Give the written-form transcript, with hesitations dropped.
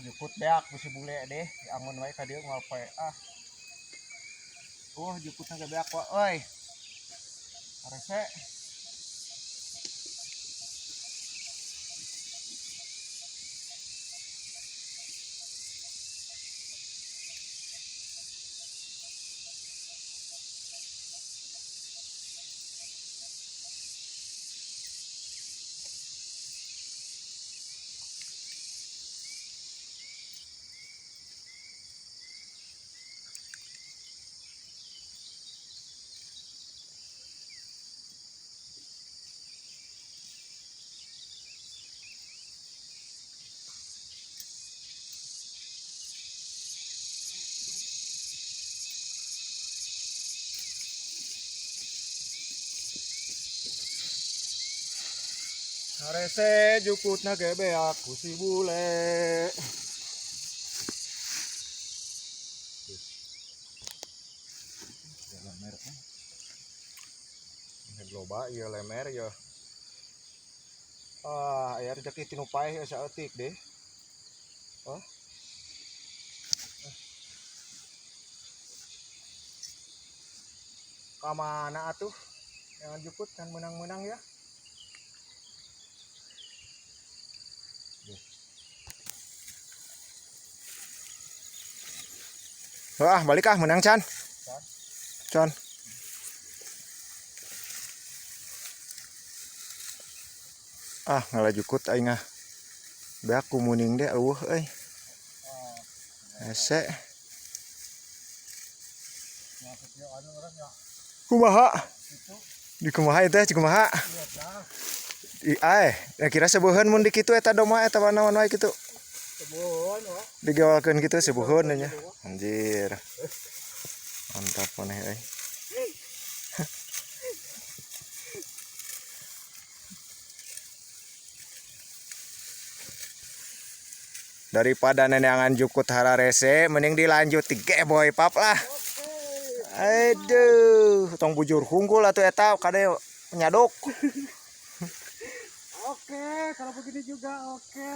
Jukut beak bisi bule deh. Angun wae ka dieu moal poe. Jukutna ge beak wa euy. Arese. Arese jukutna ge beak ku si bule. Lemer. Loba ieu lemer ya. Aya rezeki tinu paeh saeutik deh. Kamana atuh? Jangan jukut kan menang-menang ya. Balik menang Chan. Con. Ngalah jukut aing beak kumuning deh euy. Hese. Kumaha? Di kumaha eta cikumaha? Kira sebuheun mun di kitu eta doma eta naon wae kitu. Sebuheun wa. Digawalkeun kitu sebuheun nya. Anjir. Mantap maneh euy. Daripada neneangan jukut hararese mending dilanjut di boy pap lah. Aduh, tong bujur hunggul atuh eta kade nyadok. Oke, kalau begini juga oke.